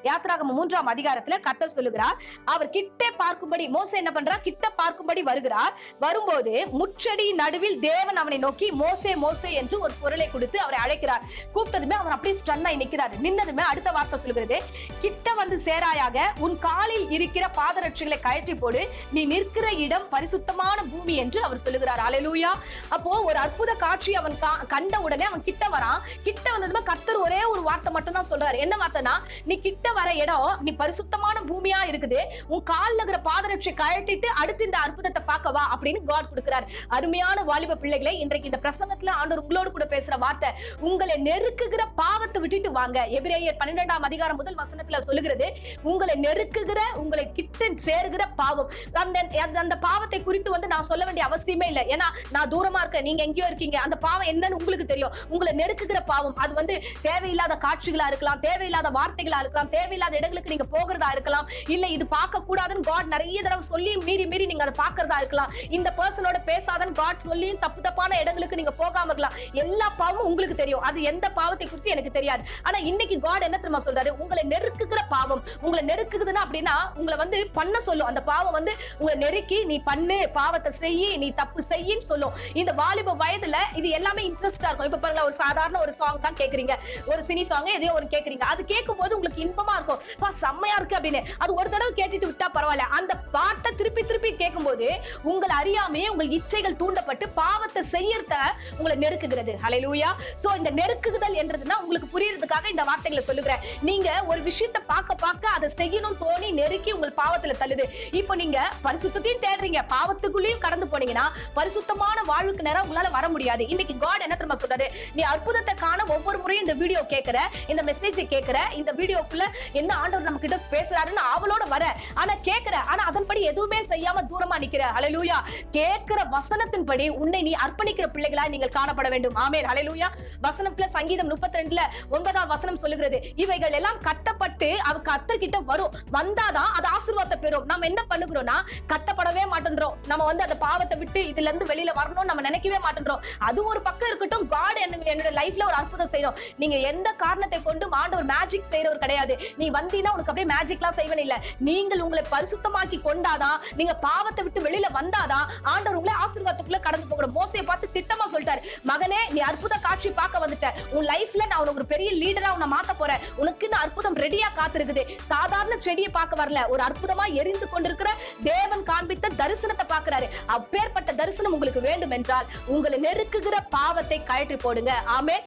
யாத்திராகமம் 3ஆம் அதிகாரத்துல கர்த்தர் சொல்லுகிறார், அவர் கிட்ட பார்க்கும்படி மோசே என்ன பண்றார், கிட்ட பார்க்கும்படி வருகிறார். வரும்போது முச்செடி நடுவில் தேவன் அவனை நோக்கி மோசே மோசே என்று ஒரு குரலை கொடுத்து அவரை அழைக்கிறார். கூப்பிட்டதுமே அவர் அப்படியே ஸ்டன் ஆகி நிக்கிறார். நின்னதுமே அடுத்த வார்த்தை சொல்லுகிறது, கிட்ட வந்து சேராயாக, உன் காலில் இருக்கிற பாதரட்சைகளை கழற்றி போடு, நீ நிற்கிற இடம் பரிசுத்தமான பூமி என்று அவர் சொல்லுகிறார். அல்லேலூயா. அப்போ ஒரு அற்புத காட்சி அவன் கண்ட உடனே அவன் கிட்ட வரான். கிட்ட வந்ததுமே கர்த்தர் ஒரே ஒரு வார்த்தை மட்டும் தான் சொல்றாரு. என்ன வார்த்தைனா, நீ கிட்ட வர இடம் நீ பரிசுத்தமான பூமியா இருக்குது, உன் கால்ல இருக்கிற பாதரட்சை கழட்டிட்டு அடுத்து இந்த அற்புதத்தை பார்க்கவா அப்படின்னு காட் கொடுக்கிறார். அருமையான வாலிப பிள்ளைகளை, இன்றைக்கு இந்த பிரசங்கத்துல ஆண்டவர் உங்களோடு கூட பேசுற வார்த்தை, உங்களை நெருக்குகிற பாவத்தை விட்டுட்டு வாங்க. எபிரேயர் 12ஆம் அதிகாரம் முதல் வசனத்துல சொல்லுகிறது, உங்களை நெருக்குகிற, உங்களை கிட்ட சேருகிற பாவம். அந்த பாவத்தை குறித்து வந்து நான் சொல்ல வேண்டிய அவசியமே இல்லை. ஏன்னா நான் தூரமா இருக்கேன், நீங்க எங்கேயோ இருக்கீங்க. அந்த பாவம் என்னன்னு உங்களுக்கு தெரியும். உங்களை நெருக்குகிற பாவம் அது வந்து தேவையில்லாத காட்சிகளா இருக்கலாம், தேவையில்லாத வார்த்தைகளா இருக்கலாம், தேவையில்லாத இடங்களுக்கு நீங்க போகிறதா இருக்கலாம், இல்ல இது பார்க்க கூடாதுன்னு காட் நிறைய தடவை சொல்லி மீறி நீங்க அதை பார்க்கறதா இருக்கலாம், இந்த பர்சனோட பேசாதன்னு காட் சொல்லி தப்பான இடங்களுக்கு நீங்க போகாம இருக்கலாம். எல்லா பாவமும் உங்களுக்கு தெரியும். அது எந்த பாவத்தை குறித்து எனக்கு தெரியாது. ஆனா இன்னைக்கு காட் என்ன தெரியுமா சொல்றாரு, உங்களை நெருக்குகிற பாவம். உங்களை நெருக்குதுன்னா அப்படின்னா உங்களை வந்து பண்ண சொல்லும். அந்த பாவம் வந்து உங்களை நெருக்கி, நீ பண்ணு, பாவத்தை செய்யி, நீ தப்பு செய்யின்னு சொல்லும். இந்த வாலிப வயதுல இது எல்லாமே இன்ட்ரெஸ்டா இருக்கும். இப்ப பாருங்க, ஒரு சாதாரண ஒரு சாங் தான் கேக்குறீங்க, ஒரு சினி சாங் எதையோ ஒரு கேக்குறீங்க. அது கேட்கும் போது உங்களுக்கு இன்பமா இருக்கும், செம்மையா இருக்கு அப்படின்னு. அது ஒரு தடவை கேட்டுட்டு விட்டா பரவாயில்ல. அந்த பாட்டை திருப்பி கேட்கும் போது உங்களை அறியாமையே உங்கள் இச்சைகள் தூண்டப்பட்டு பாவத்தை செய்யறத உங்களை நெருக்குகிறது. ஹல்லேலூயா. சோ இந்த நெருக்குதல் என்றதுன்னா உங்களுக்கு புரியறதுக்காக இந்த வார்த்தைகளை சொல்லுகிறேன். நீங்க ஒரு விஷயத்தை பார்க்க அதை செய்யணும் தோணி நெருக்கி உங்கள் பாவத்துல தள்ளுது. இப்போ நீங்க பரிசுத்தத்தையும் தேடுறீங்க, பாவத்துக்குள்ளேயும் கடந்து போனீங்கன்னா பரிசுத்தமான வாழ்வுக்கு நேரம் உங்களால வர முடியாது. இன்னைக்கு காட் என்ன தெரியுமா சொல்றாரு, நீ அற்புதத்தை காண ஒவ்வொரு முறையும் இந்த வீடியோ கேட்கிற, இந்த மெசேஜ் கேட்கிற, இந்த வீடியோக்குள்ள என்ன ஆண்டவர் நம்ம கிட்ட பேசுறாருன்னு அவளோட வர, ஆனா கேட்கிற, ஆனா அதன்படி எதுவுமே செய்யாம தூரமா நிக்கிற. ஹல்லேலூயா. கேட்கிற வசனத்தின்படி உன்னை நீ அர்ப்பணிக்கிற பிள்ளைகளாய் நீங்கள் காணப்பட வேண்டும். ஆமென். ஹல்லேலூயா. வசனத்துல சங்கீதம் 32ல 9ஆம் வசனம் சொல்லுகிறது, இவைகள் எல்லாம் கட்டப்பட்டு அவ கர்த்தர் கிட்ட வரும், வந்தாதான் அது ஆசீர்வாதத்தை பெறும். நம்ம என்ன பண்ணுகிறோம்னா, கட்டப்படவே மாட்டேன்றோம். நம்ம வந்து அந்த பாவத்தை விட்டு இதுல இருந்து வெளியில வரணும் நம்ம நினைக்கவே மாட்டேன்றோம். அது ஒரு பக்கம் இருக்கட்டும், காட் என்னோட லைஃப்ல ஒரு அற்புதம் செய்யும். நீங்க எந்த காரணத்தை கொண்டு ஆண்டவர் மேஜிக் செய்யறவர் கிடையாது. நீ வந்தீனா உனக்கு அப்படியே மேஜிக்லாம் செய்வன் இல்ல. நீங்கள் உங்களை பரிசுத்தமாக்கி கொண்டாதான், நீங்க பாவத்தை விட்டு வெளியில வந்தாதான் ஆண்டவர் உங்களை ஆசீர்வாதத்துக்குள்ள கடந்து போகணும். மோசையை பார்த்து திட்டமா சொல்லிட்டாரு, மகனே நீ அற்புத காட்சி பார்க்க வந்துட்ட, உன் லைஃப்ல நான் உனக்கு ஒரு பெரிய லீடரா உன்னை மாத்த போறேன், உனக்கு இந்த அற்புதம் ரெடியா காத்திருக்குது. சாதாரண செடியை பார்க்க வரல, ஒரு அற்புதமா எரிந்து கொண்டிருக்கிற தேவன் காண்பித்த தரிசனத்தை பார்க்கிறாரு. அப்பேற்பட்ட தரிசனம் உங்களுக்கு வேண்டும் என்றால் உங்களை நெருக்குகிற பாவத்தை கழற்றி போடுங்க. ஆமென்.